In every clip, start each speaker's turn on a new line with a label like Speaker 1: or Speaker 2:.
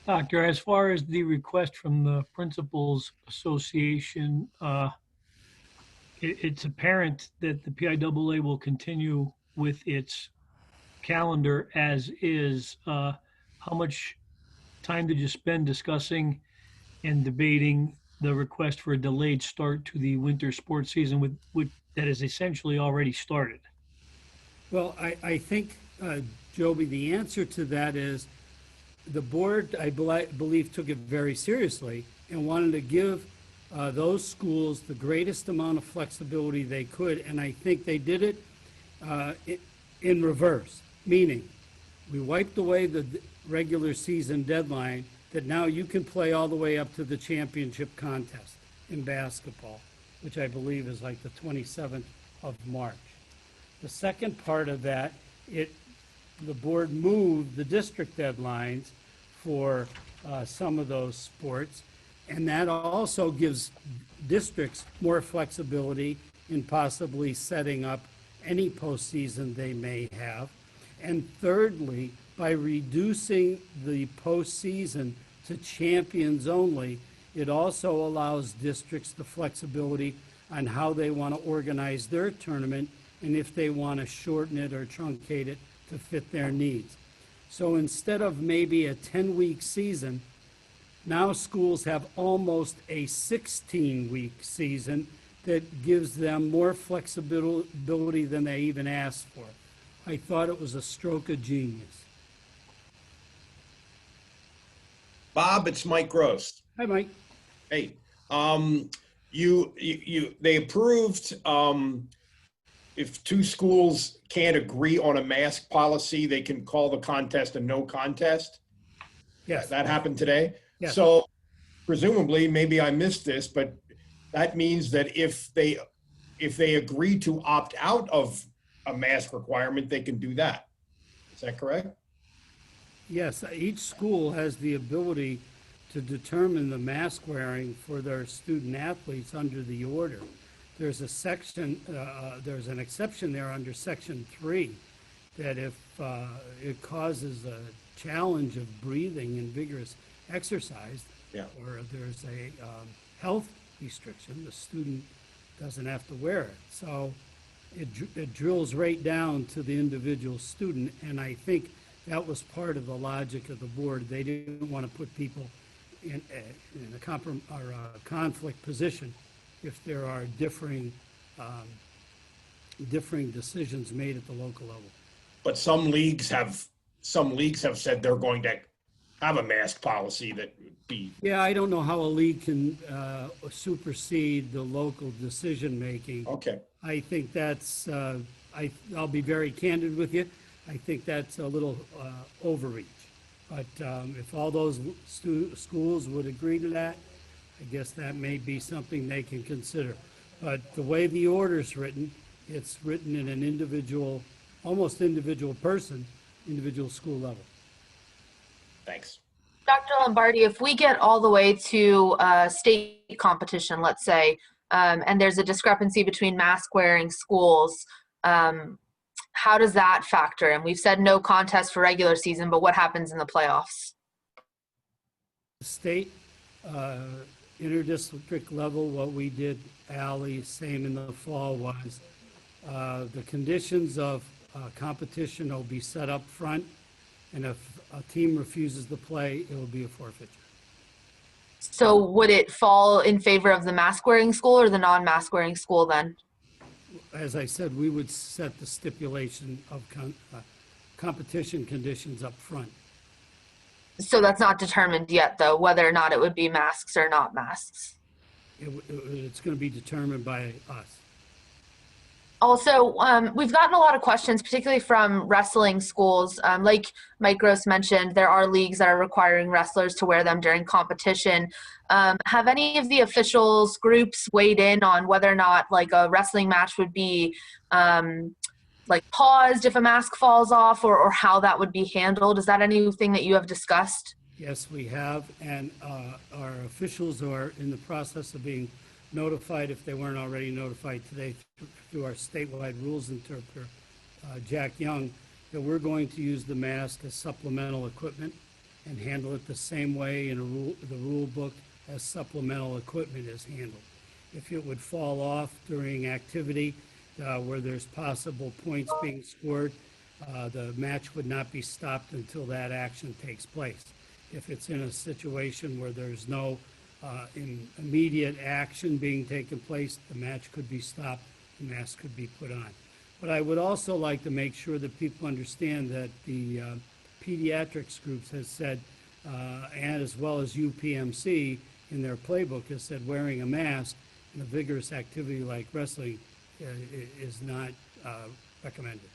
Speaker 1: Doctor, as far as the request from the Principals Association, it's apparent that the PIAA will continue with its calendar as is. How much time did you spend discussing and debating the request for a delayed start to the winter sports season with that is essentially already started?
Speaker 2: Well, I think, Joby, the answer to that is the board, believe, took it very seriously and wanted to give those schools the greatest amount of flexibility they could. And I think they did it in reverse, meaning we wiped away the regular season deadline that now you can play all the way up to the championship contest in basketball, which I believe is like the 27th of March. The second part of that, the board moved the district deadlines for some of those sports, and that also gives districts more flexibility in possibly setting up any postseason they may have. And thirdly, by reducing the postseason to champions only, it also allows districts the flexibility on how they want to organize their tournament and if they want to shorten it or truncate it to fit their needs. So instead of maybe a 10-week season, now schools have almost a 16-week season that gives them more flexibility than they even asked for. I thought it was a stroke of genius.
Speaker 3: Bob, it's Mike Gross.
Speaker 2: Hi, Mike.
Speaker 3: Hey, they approved, if two schools can't agree on a mask policy, they can call the contest a no contest.
Speaker 2: Yes.
Speaker 3: That happened today.
Speaker 2: Yes.
Speaker 3: So presumably, maybe I missed this, but that means that if they agree to opt out of a mask requirement, they can do that. Is that correct?
Speaker 2: Yes, each school has the ability to determine the mask wearing for their student athletes under the order. There's a section, there's an exception there under Section 3 that if it causes a challenge of breathing and vigorous exercise, or there's a health restriction, the student doesn't have to wear it. So it drills right down to the individual student, and I think that was part of the logic of the board. They didn't want to put people in a conflict position if there are differing decisions made at the local level.
Speaker 3: But some leagues have said they're going to have a mask policy that would be.
Speaker 2: Yeah, I don't know how a league can supersede the local decision making.
Speaker 3: Okay.
Speaker 2: I think that's, I'll be very candid with you. I think that's a little overreach. But if all those schools would agree to that, I guess that may be something they can consider. But the way the order's written, it's written in an individual, almost individual person, individual school level.
Speaker 3: Thanks.
Speaker 4: Dr. Lombardi, if we get all the way to state competition, let's say, and there's a discrepancy between mask wearing schools, how does that factor in? We've said no contest for regular season, but what happens in the playoffs?
Speaker 2: State interdistrict level, what we did, Allie, same in the fall, was the conditions of competition will be set up front, and if a team refuses to play, it will be a forfeiture.
Speaker 4: So would it fall in favor of the mask-wearing school or the non-mask wearing school then?
Speaker 2: As I said, we would set the stipulation of competition conditions up front.
Speaker 4: So that's not determined yet, though, whether or not it would be masks or not masks.
Speaker 2: It's going to be determined by us.
Speaker 4: Also, we've gotten a lot of questions, particularly from wrestling schools. Like Mike Gross mentioned, there are leagues that are requiring wrestlers to wear them during competition. Have any of the officials groups weighed in on whether or not like a wrestling match would be like paused if a mask falls off, or how that would be handled? Is that anything that you have discussed?
Speaker 2: Yes, we have, and our officials are in the process of being notified, if they weren't already notified today, through our statewide rules interpreter, Jack Young, that we're going to use the mask as supplemental equipment and handle it the same way in the rule book as supplemental equipment is handled. If it would fall off during activity where there's possible points being scored, the match would not be stopped until that action takes place. If it's in a situation where there's no immediate action being taken place, the match could be stopped, the mask could be put on. But I would also like to make sure that people understand that the pediatrics groups has said, and as well as UPMC in their playbook has said wearing a mask in a vigorous activity like wrestling is not recommended.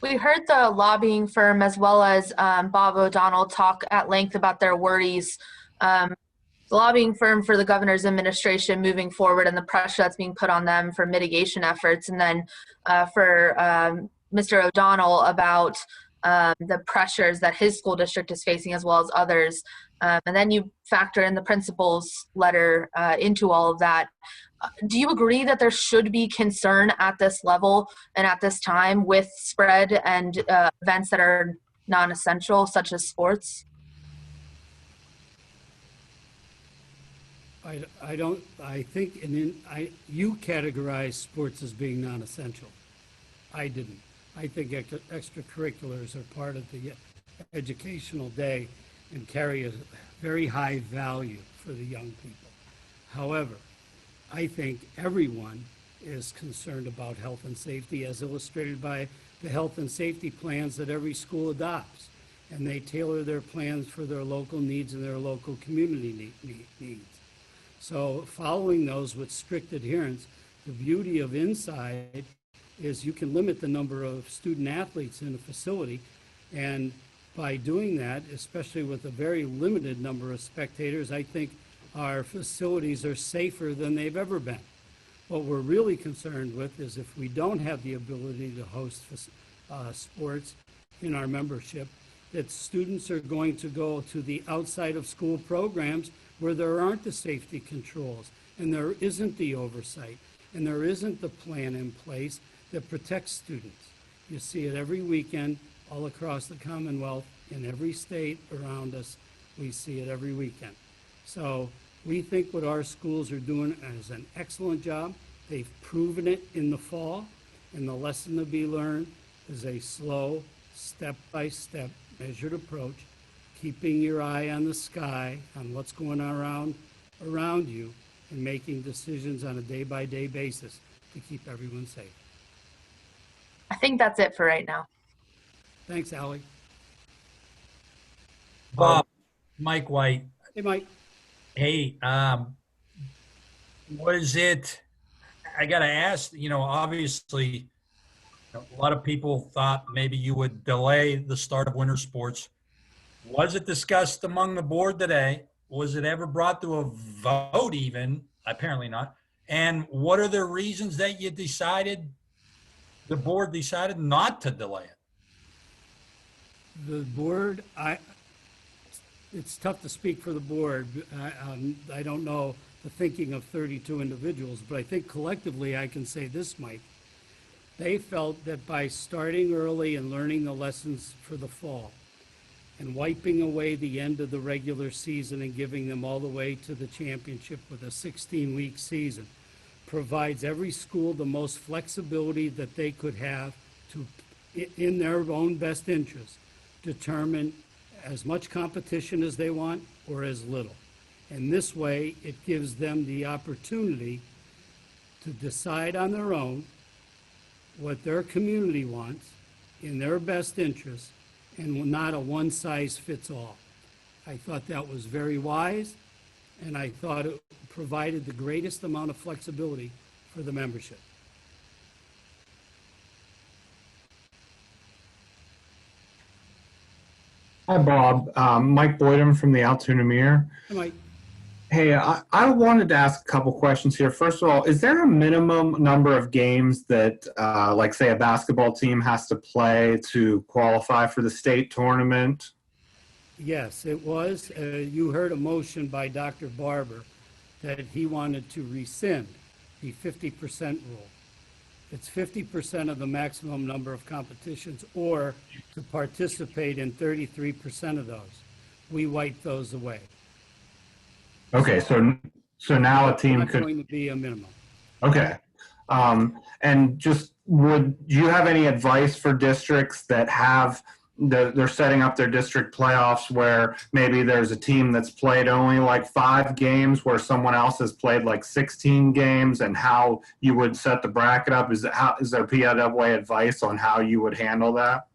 Speaker 4: We heard the lobbying firm as well as Bob O'Donnell talk at length about their worries. The lobbying firm for the governor's administration moving forward and the pressure that's being put on them for mitigation efforts. And then for Mr. O'Donnell about the pressures that his school district is facing as well as others. And then you factor in the principal's letter into all of that. Do you agree that there should be concern at this level and at this time with spread and events that are non-essential, such as sports?
Speaker 2: I think you categorize sports as being non-essential. I didn't. I think extracurriculars are part of the educational day and carry a very high value for the young people. However, I think everyone is concerned about health and safety as illustrated by the health and safety plans that every school adopts. And they tailor their plans for their local needs and their local community needs. So following those with strict adherence, the beauty of inside is you can limit the number of student athletes in a facility. And by doing that, especially with a very limited number of spectators, I think our facilities are safer than they've ever been. What we're really concerned with is if we don't have the ability to host sports in our membership, that students are going to go to the outside of school programs where there aren't the safety controls and there isn't the oversight and there isn't the plan in place that protects students. You see it every weekend all across the Commonwealth, in every state around us. We see it every weekend. So we think what our schools are doing is an excellent job. They've proven it in the fall, and the lesson to be learned is a slow, step-by-step, measured approach, keeping your eye on the sky, on what's going on around you, and making decisions on a day-by-day basis to keep everyone safe.
Speaker 4: I think that's it for right now.
Speaker 2: Thanks, Ally.
Speaker 5: Bob, Mike White.
Speaker 2: Hey, Mike.
Speaker 5: Hey, what is it? I got to ask, obviously, a lot of people thought maybe you would delay the start of winter sports. Was it discussed among the board today? Was it ever brought to a vote even? Apparently not. And what are the reasons that the board decided not to delay it?
Speaker 2: The board, it's tough to speak for the board. I don't know the thinking of 32 individuals, but I think collectively I can say this, Mike. They felt that by starting early and learning the lessons for the fall and wiping away the end of the regular season and giving them all the way to the championship with a 16-week season provides every school the most flexibility that they could have to, in their own best interest, determine as much competition as they want or as little. And this way, it gives them the opportunity to decide on their own what their community wants in their best interest and not a one-size-fits-all. I thought that was very wise, and I thought it provided the greatest amount of flexibility for the membership.
Speaker 6: Hi, Bob. Mike Boydum from the Altoona Mirror.
Speaker 2: Hey, Mike.
Speaker 6: Hey, I wanted to ask a couple questions here. First of all, is there a minimum number of games that, like, say, a basketball team has to play to qualify for the state tournament?
Speaker 2: Yes, it was. You heard a motion by Dr. Barber that he wanted to rescind the 50% rule. It's 50% of the maximum number of competitions or to participate in 33% of those. We wipe those away.
Speaker 6: Okay, so now a team
Speaker 2: Not
Speaker 6: could.
Speaker 2: going to be a minimum.
Speaker 6: Okay. And just do you have any advice for districts that have they're setting up their district playoffs where maybe there's a team that's played only like 5 games where someone else has played like 16 games, and how you would set the bracket up? Is there PIAA advice on how you would handle that?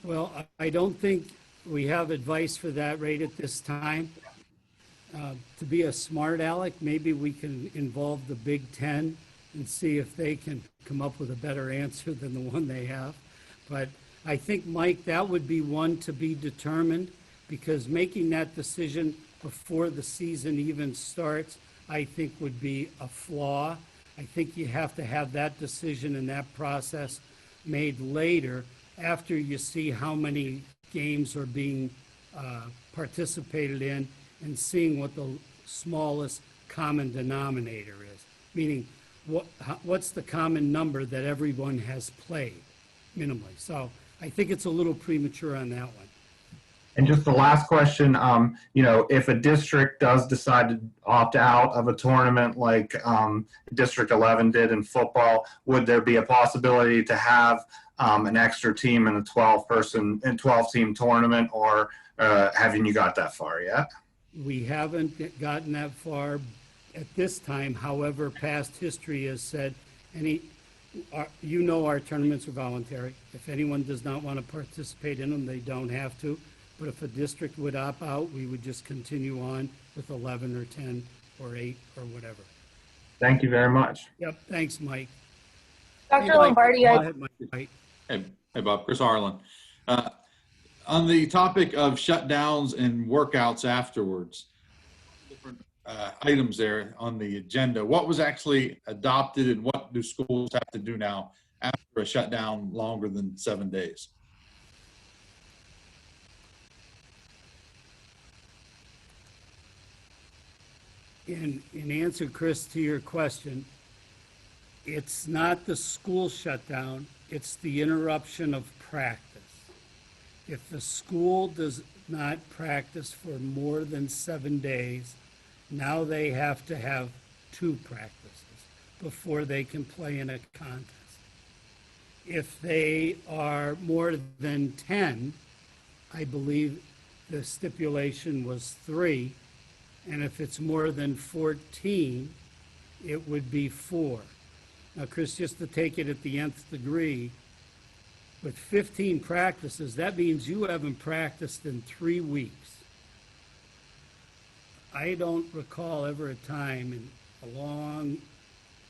Speaker 2: Well, I don't think we have advice for that right at this time. To be a smart aleck, maybe we can involve the Big Ten and see if they can come up with a better answer than the one they have. But I think, Mike, that would be one to be determined, because making that decision before the season even starts, I think would be a flaw. I think you have to have that decision and that process made later, after you see how many games are being participated in and seeing what the smallest common denominator is, meaning what's the common number that everyone has played minimally. So I think it's a little premature on that one.
Speaker 6: And just the last question, if a district does decide to opt out of a tournament like District 11 did in football, would there be a possibility to have an extra team in a 12-team tournament, or haven't you got that far yet?
Speaker 2: We haven't gotten that far at this time. However, past history has said our tournaments are voluntary. If anyone does not want to participate in them, they don't have to. But if a district would opt out, we would just continue on with 11 or 10 or 8 or whatever.
Speaker 6: Thank you very much.
Speaker 2: Yep, thanks, Mike.
Speaker 4: Dr.
Speaker 2: Hey, Mike,
Speaker 4: Lombardi,
Speaker 2: go ahead, Mike.
Speaker 7: Hey, Bob, Chris Harlan. On the topic of shutdowns and workouts afterwards, different items there on the agenda. What was actually adopted, and what do schools have to do now after a shutdown longer than 7 days?
Speaker 2: In answer, Chris, to your question, it's not the school shutdown, it's the interruption of practice. If the school does not practice for more than 7 days, now they have to have 2 practices before they can play in a contest. If they are more than 10, I believe the stipulation was 3, and if it's more than 14, it would be 4. Now, Chris, just to take it at the nth degree, with 15 practices, that means you haven't practiced in 3 weeks. I don't recall ever a time in a long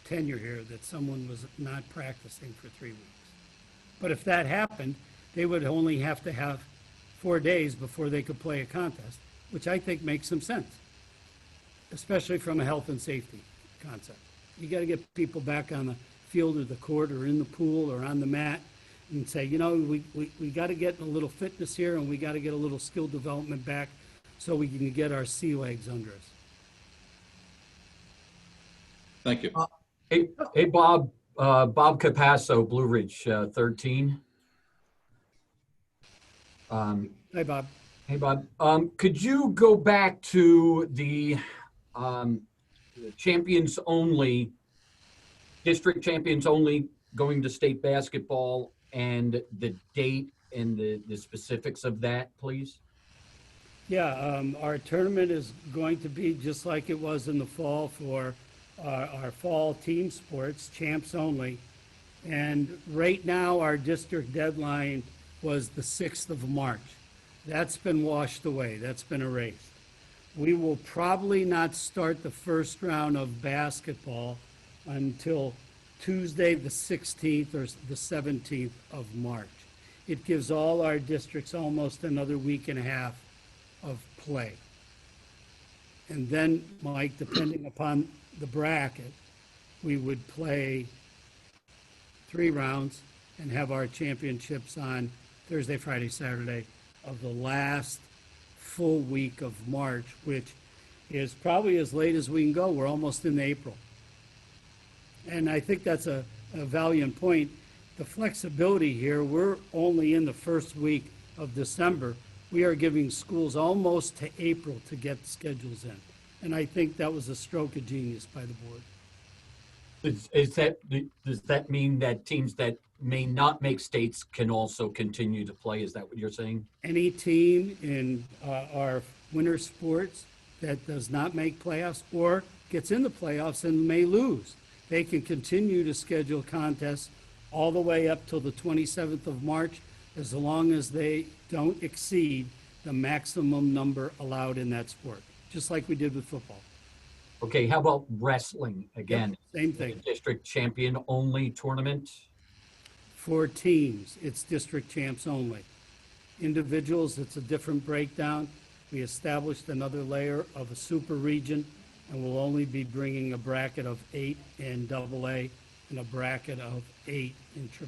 Speaker 2: tenure here that someone was not practicing for 3 weeks. But if that happened, they would only have to have 4 days before they could play a contest, which I think makes some sense, especially from a health and safety concept. You got to get people back on the field or the court or in the pool or on the mat and say, we got to get a little fitness here, and we got to get a little skill development back so we can get our sea legs under us.
Speaker 7: Thank you.
Speaker 8: Hey, Bob. Bob Capasso, Blue Ridge, 13.
Speaker 2: Hi, Bob.
Speaker 8: Hey, Bob. Could you go back to the champions only, district champions only going to state basketball, and the date and the specifics of that, please?
Speaker 2: Yeah, our tournament is going to be just like it was in the fall for our fall team sports, champs only. And right now, our district deadline was the 6th of March. That's been washed away. That's been erased. We will probably not start the first round of basketball until Tuesday, the 16th or the 17th of March. It gives all our districts almost another week and a half of play. And then, Mike, depending upon the bracket, we would play 3 rounds and have our championships on Thursday, Friday, Saturday of the last full week of March, which is probably as late as we can go. We're almost in April. And I think that's a valiant point the flexibility here, we're only in the first week of December. We are giving schools almost to April to get schedules in. And I think that was a stroke of genius by the board.
Speaker 8: Does that mean that teams that may not make states can also continue to play? Is that what you're saying?
Speaker 2: Any team in our winter sports that does not make playoffs or gets in the playoffs and may lose, they can continue to schedule contests all the way up till the 27th of March, as long as they don't exceed the maximum number allowed in that sport, just like we did with football.
Speaker 8: Okay, how about wrestling again?
Speaker 2: Same thing.
Speaker 8: The district champion only tournament?
Speaker 2: For teams, it's district champs only. Individuals, it's a different breakdown. We established another layer of a super region, and we'll only be bringing a bracket of 8 in AA and a bracket of 8 in AAA.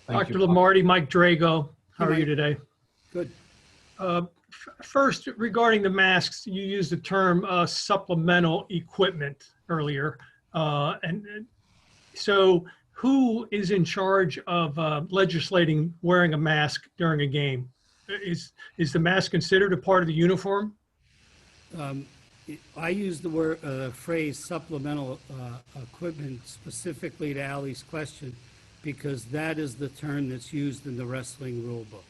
Speaker 8: Thank
Speaker 1: Dr.
Speaker 8: you.
Speaker 1: Lombardi, Mike Drago, how
Speaker 2: Hey,
Speaker 1: are you
Speaker 2: Mike.
Speaker 1: today?
Speaker 2: Good.
Speaker 1: First, regarding the masks, you used the term supplemental equipment earlier. So who is in charge of legislating wearing a mask during a game? Is the mask considered a part of the uniform?
Speaker 2: I use the word, phrase supplemental equipment specifically to Ally's question, because that is the term that's used in the wrestling rule book.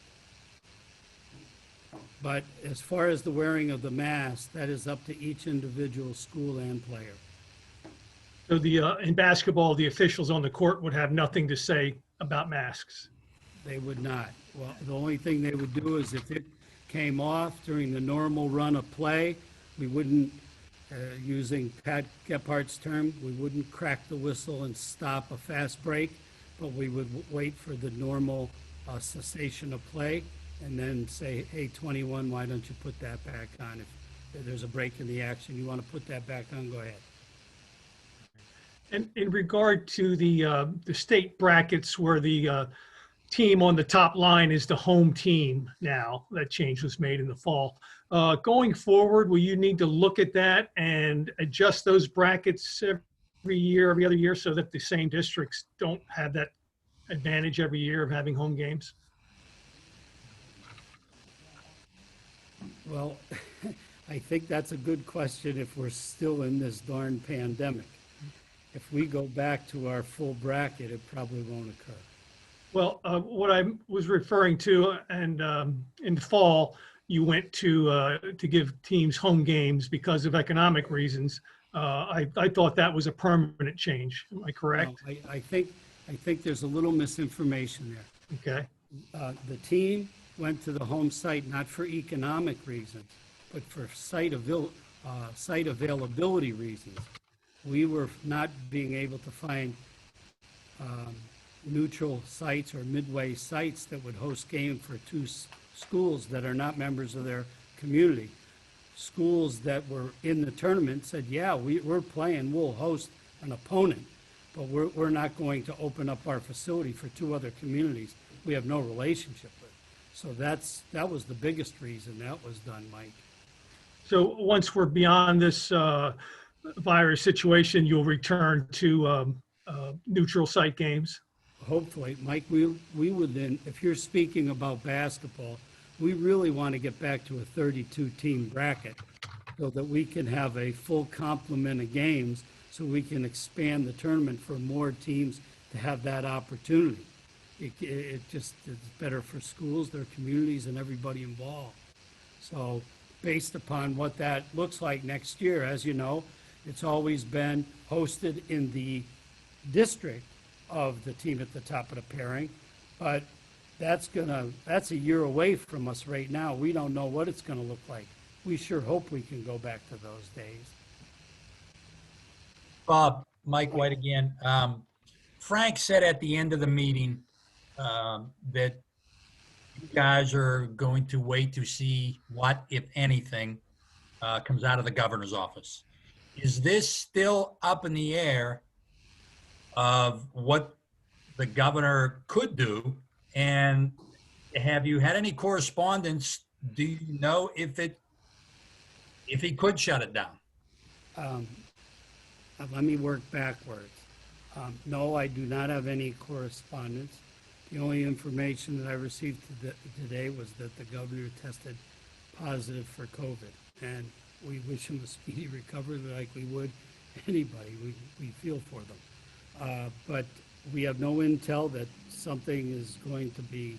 Speaker 2: But as far as the wearing of the mask, that is up to each individual school and player.
Speaker 1: So in basketball, the officials on the court would have nothing to say about masks.
Speaker 2: They would not. Well, the only thing they would do is if it came off during the normal run of play, we wouldn't, using Pat Gephardt's term, we wouldn't crack the whistle and stop a fast break, but we would wait for the normal cessation of play and then say, hey, 21, why don't you put that back on? If there's a break in the action, you want to put that back on, go ahead.
Speaker 1: And in regard to the state brackets where the team on the top line is the home team now, that change was made in the fall. Going forward, will you need to look at that and adjust those brackets every year, every other year, so that the same districts don't have that advantage every year of having home games?
Speaker 2: Well, I think that's a good question if we're still in this darn pandemic. If we go back to our full bracket, it probably won't occur.
Speaker 1: Well, what I was referring to, and in the fall, you went to give teams home games because of economic reasons. I thought that was a permanent change. Am I correct?
Speaker 2: No, I think there's a little misinformation there.
Speaker 1: Okay.
Speaker 2: The team went to the home site not for economic reasons, but for site availability reasons. We were not being able to find neutral sites or midway sites that would host games for two schools that are not members of their community. Schools that were in the tournament said, yeah, we're playing, we'll host an opponent, but we're not going to open up our facility for two other communities we have no relationship with. So that was the biggest reason that was done, Mike.
Speaker 1: So once we're beyond this virus situation, you'll return to neutral site games?
Speaker 2: Hopefully, Mike, we would then, if you're speaking about basketball, we really want to get back to a 32-team bracket so that we can have a full complement of games so we can expand the tournament for more teams to have that opportunity. It just is better for schools, their communities, and everybody involved. So based upon what that looks like next year, as you know, it's always been hosted in the district of the team at the top of the pairing, but that's a year away from us right now. We don't know what it's gonna look like. We sure hope we can go back to those days.
Speaker 5: Mike White again. Frank said at the end of the meeting that you guys are going to wait to see what, if anything, comes out of the governor's office. Is this still up in the air of what the governor could do? And have you had any correspondence? Do you know if he could shut it down?
Speaker 2: Let me work backwards. No, I do not have any correspondence. The only information that I received today was that the governor tested positive for COVID, and we wish him a speedy recovery like we would anybody. We feel for them. But we have no intel that something is going to be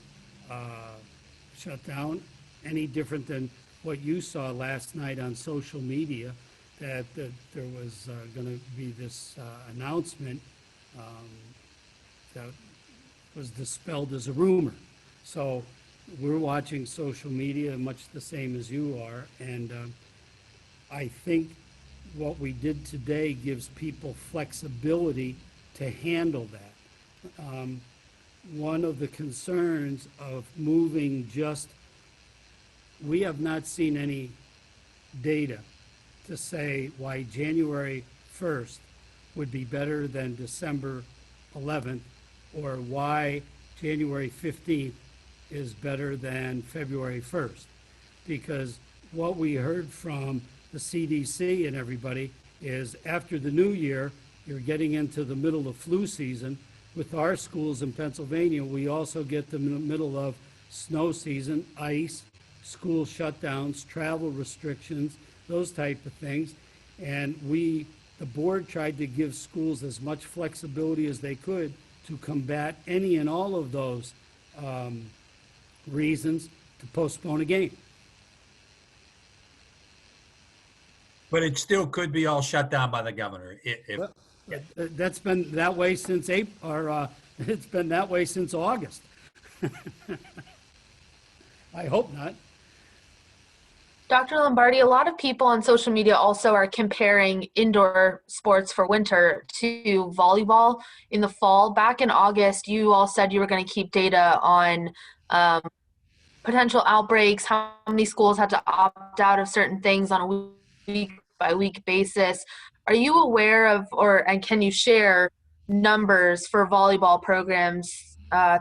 Speaker 2: shut down, any different than what you saw last night on social media, that there was going to be this announcement that was dispelled as a rumor. So we're watching social media much the same as you are, and I think what we did today gives people flexibility to handle that. One of the concerns of moving we have not seen any data to say why January 1st would be better than December 11th, or why January 15th is better than February 1st. Because what we heard from the CDC and everybody is after the new year, you're getting into the middle of flu season. With our schools in Pennsylvania, we also get the middle of snow season, ice, school shutdowns, travel restrictions, those type of things. And the board tried to give schools as much flexibility as they could to combat any and all of those reasons to postpone a game.
Speaker 5: But it still could be all shut down by the governor.
Speaker 2: Well, that's been that way since April, or it's been that way since August. I hope not.
Speaker 4: Dr. Lombardi, a lot of people on social media also are comparing indoor sports for winter to volleyball in the fall. Back in August, you all said you were going to keep data on potential outbreaks, how many schools had to opt out of certain things on a week-by-week basis. Are you aware of, and can you share numbers for volleyball programs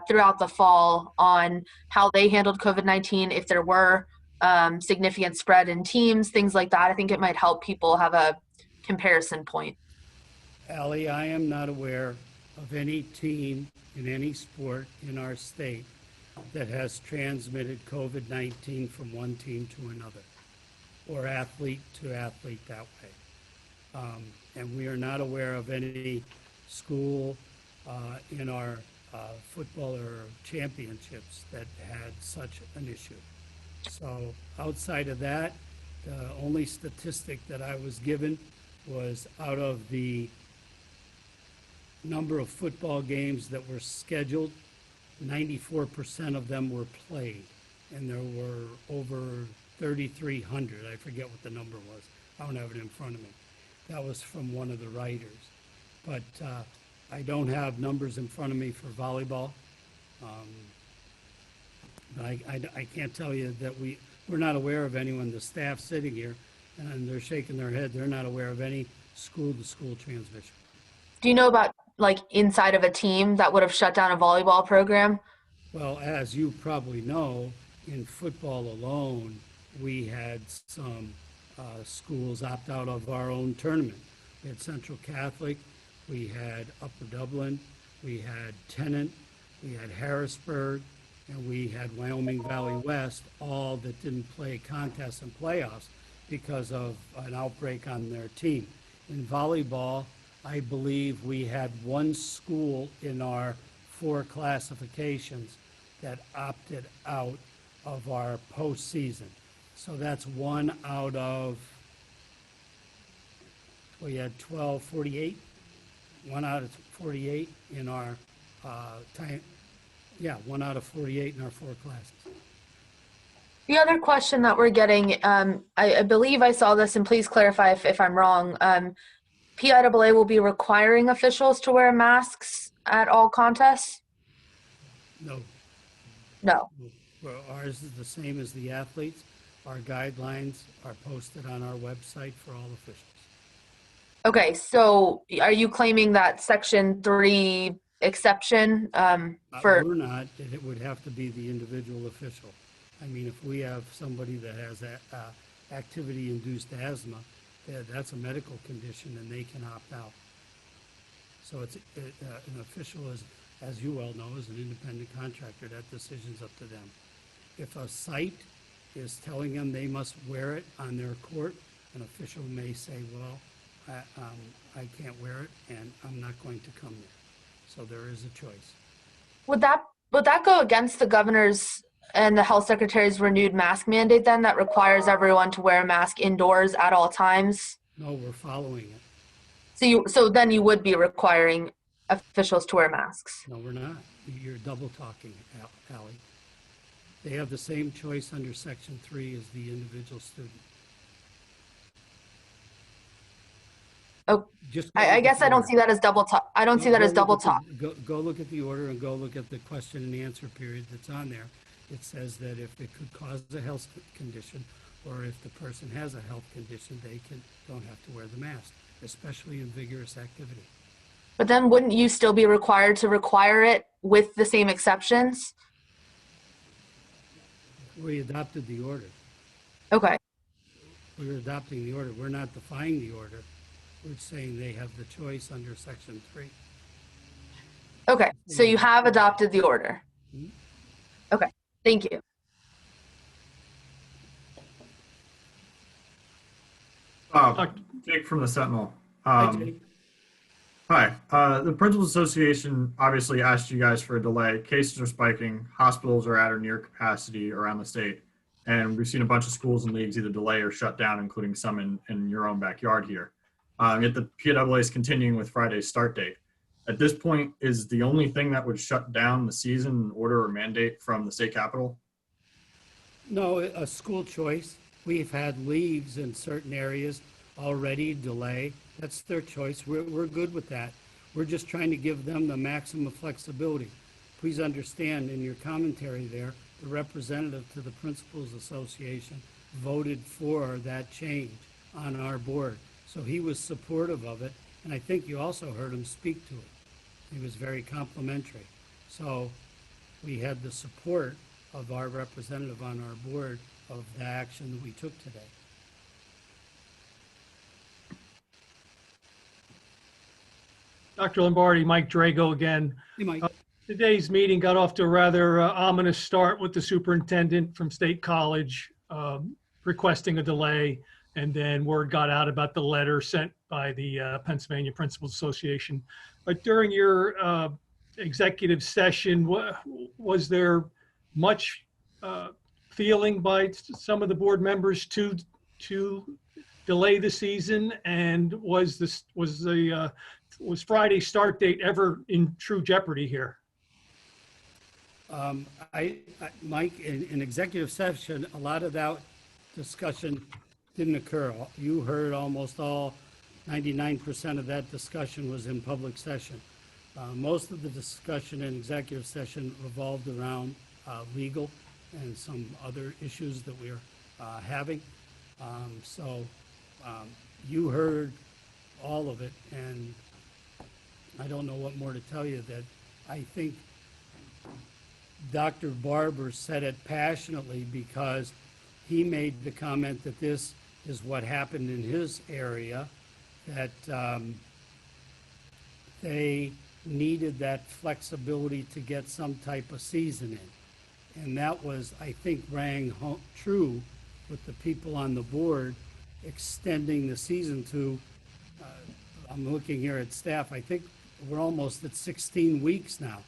Speaker 4: throughout the fall on how they handled COVID-19, if there were significant spread in teams, things like that? I think it might help people have a comparison point.
Speaker 2: Allie, I am not aware of any team in any sport in our state that has transmitted COVID-19 from one team to another, or athlete to athlete that way. And we are not aware of any school in our football or championships that had such an issue. So outside of that, the only statistic that I was given was out of the number of football games that were scheduled, 94% of them were played, and there were over 3,300. I forget what the number was. I don't have it in front of me. That was from one of the writers. But I don't have numbers in front of me for volleyball. I can't tell you that we're not aware of anyone, the staff sitting here, and they're shaking their head. They're not aware of any school-to-school transmission.
Speaker 4: Do you know about, like, inside of a team that would have shut down a volleyball program?
Speaker 2: Well, as you probably know, in football alone, we had some schools opt out of our own tournament. We had Central Catholic, we had Upper Dublin, we had Tennant, we had Harrisburg, and we had Wyoming Valley West, all that didn't play contests and playoffs because of an outbreak on their team. In volleyball, I believe we had one school in our 4 classifications that opted out of our postseason. So that's 1 out of, we had 48, 1 out of 48 in our time. Yeah, 1 out of 48 in our 4 classes.
Speaker 4: The other question that we're getting, I believe I saw this, and please clarify if I'm wrong, PIAA will be requiring officials to wear masks at all contests?
Speaker 2: No.
Speaker 4: No.
Speaker 2: Well, ours is the same as the athletes. Our guidelines are posted on our website for all officials.
Speaker 4: Okay, so are you claiming that Section 3 exception for?
Speaker 2: We're not, it would have to be the individual official. I mean, if we have somebody that has activity-induced asthma, that's a medical condition and they can opt out. So it's, an official is, as you well know, is an independent contractor. That decision's up to them. If a site is telling them they must wear it on their court, an official may say, well, I can't wear it and I'm not going to come there. So there is a choice.
Speaker 4: Would that go against the governor's and the health secretary's renewed mask mandate then that requires everyone to wear a mask indoors at all times?
Speaker 2: No, we're following it.
Speaker 4: So then you would be requiring officials to wear masks.
Speaker 2: No, we're not. You're double talking, Ally. They have the same choice under Section 3 as the individual student.
Speaker 4: Oh,
Speaker 2: Just
Speaker 4: I guess I don't see that as double talk. I don't see that as double talk.
Speaker 2: Go look at the order and go look at the question and answer period that's on there. It says that if it could cause a health condition, or if the person has a health condition, they don't have to wear the mask, especially in vigorous activity.
Speaker 4: But then wouldn't you still be required to require it with the same exceptions?
Speaker 2: We adopted the order.
Speaker 4: Okay.
Speaker 2: We're adopting the order. We're not defying the order. We're saying they have the choice under Section 3.
Speaker 4: Okay. So you have adopted the order. Okay. Thank you.
Speaker 9: Jake from the Sentinel.
Speaker 2: Hi, Jake.
Speaker 9: Hi. The Principals Association obviously asked you guys for a delay. Cases are spiking. Hospitals are at or near capacity around the state. And we've seen a bunch of schools and leagues either delay or shut down, including some in your own backyard here. Yet the PIAA is continuing with Friday's start date. At this point, is the only thing that would shut down the season an order or mandate from the state capitol?
Speaker 2: No, a school choice. We've had leagues in certain areas already delay. That's their choice. We're good with that. We're just trying to give them the maximum flexibility. Please understand in your commentary there, the representative to the Principals Association voted for that change on our board. So he was supportive of it, and I think you also heard him speak to it. He was very complimentary. So we had the support of our representative on our board of the action that we took today.
Speaker 1: Dr. Lombardi, Mike Drago again.
Speaker 2: Hey, Mike.
Speaker 1: Today's meeting got off to a rather ominous start with the superintendent from State College requesting a delay, and then word got out about the letter sent by the Pennsylvania Principals Association. But during your executive session, was there much feeling by some of the board members to delay the season? And was Friday's start date ever in true jeopardy here?
Speaker 2: Mike, in executive session, a lot of that discussion didn't occur. You heard almost all, 99% of that discussion was in public session. Most of the discussion in executive session revolved around legal and some other issues that we're having. You heard all of it, and I don't know what more to tell you. That I think Dr. Barber said it passionately because he made the comment that this is what happened in his area, that they needed that flexibility to get some type of season in. And that was, I think, rang true with the people on the board extending the season to, I'm looking here at staff, I think we're almost at 16 weeks now.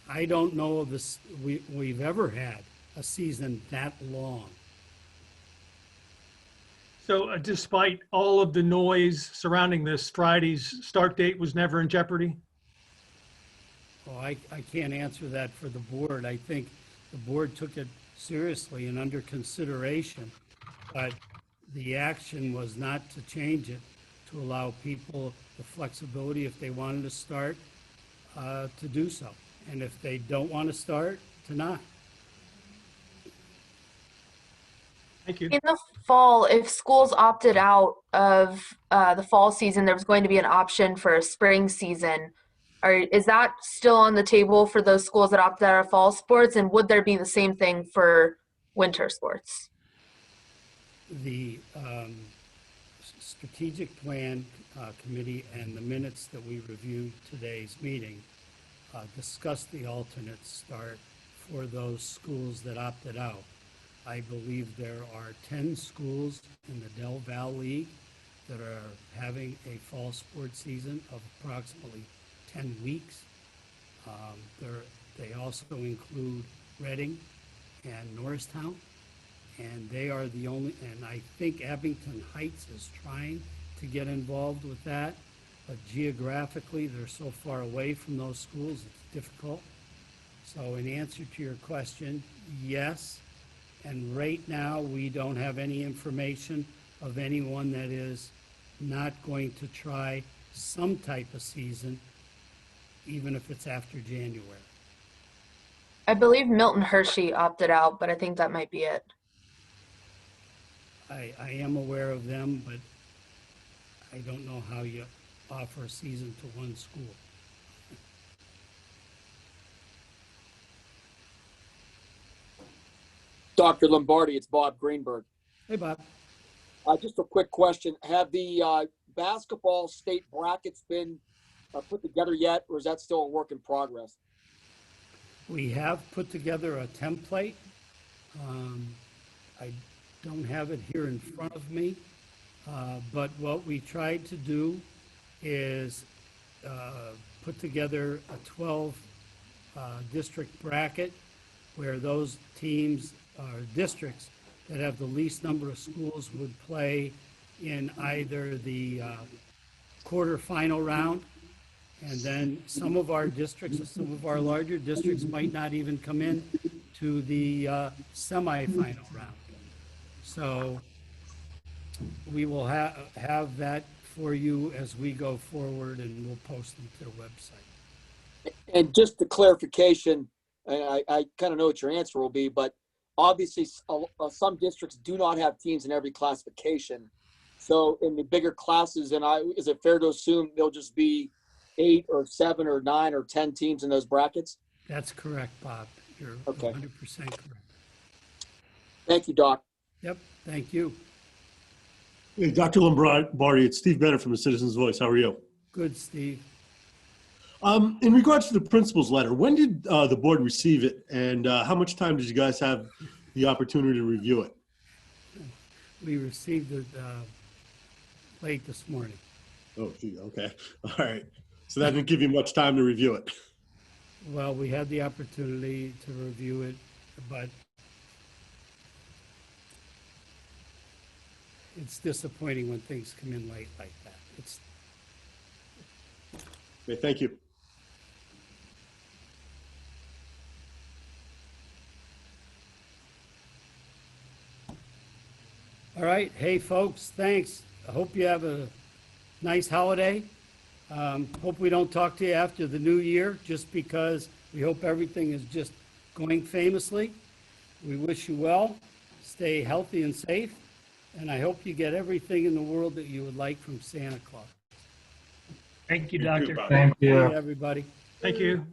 Speaker 2: I don't know of this, we've ever had a season that long.
Speaker 1: So despite all of the noise surrounding this, Friday's start date was never in jeopardy?
Speaker 2: Well, I can't answer that for the board. I think the board took it seriously and under consideration, but the action was not to change it, to allow people the flexibility if they wanted to start, to do so. And if they don't want to start, to not.
Speaker 1: Thank you.
Speaker 4: In the fall, if schools opted out of the fall season, there was going to be an option for a spring season. Is that still on the table for those schools that opted out of fall sports? And would there be the same thing for winter sports?
Speaker 2: The strategic plan committee and the minutes that we reviewed today's meeting discussed the alternate start for those schools that opted out. I believe there are 10 schools in the Del Val League that are having a fall sports season of approximately 10 weeks. They also include Reading and Norristown, and they are the only, and I think Abington Heights is trying to get involved with that, but geographically, they're so far away from those schools, it's difficult. So in answer to your question, yes, and right now, we don't have any information of anyone that is not going to try some type of season, even if it's after January.
Speaker 4: I believe Milton Hershey opted out, but I think that might be it.
Speaker 2: I am aware of them, but I don't know how you offer a season to one school.
Speaker 10: Dr. Lombardi, it's Bob Greenberg.
Speaker 2: Hey, Bob.
Speaker 10: Just a quick question. Have the basketball state brackets been put together yet, or is that still a work in progress?
Speaker 2: We have put together a template. I don't have it here in front of me, but what we tried to do is put together a 12 district bracket where those teams or districts that have the least number of schools would play in either the quarterfinal round, and then some of our districts, some of our larger districts might not even come in to the semifinal round. So we will have that for you as we go forward, and we'll post them to the website.
Speaker 10: And just a clarification, I kind of know what your answer will be, but obviously some districts do not have teams in every classification. So in the bigger classes, is it fair to assume there'll just be 8 or 7 or 9 or 10 teams in those brackets?
Speaker 2: That's correct, Bob. You're
Speaker 10: okay.
Speaker 2: 100% correct.
Speaker 10: Thank you, Doc.
Speaker 2: Yep, thank you.
Speaker 11: Hey, Dr. Lombardi, it's Steve Bennett from the Citizens Voice. How are you?
Speaker 2: Good, Steve.
Speaker 11: In regards to the principal's letter, when did the board receive it, and how much time did you guys have the opportunity to review it?
Speaker 2: We received it late this morning.
Speaker 11: Oh, gee, okay. All right. So that didn't give you much time to review it.
Speaker 2: Well, we had the opportunity to review it, but it's disappointing when things come in late like that.
Speaker 11: Okay, thank you.
Speaker 2: All right. Hey, folks, thanks. I hope you have a nice holiday. Hope we don't talk to you after the new year, just because we hope everything is just going famously. We wish you well. Stay healthy and safe. And I hope you get everything in the world that you would like from Santa Claus.
Speaker 1: Thank you, Doctor.
Speaker 6: Thank you.
Speaker 2: Hey, everybody.
Speaker 1: Thank you.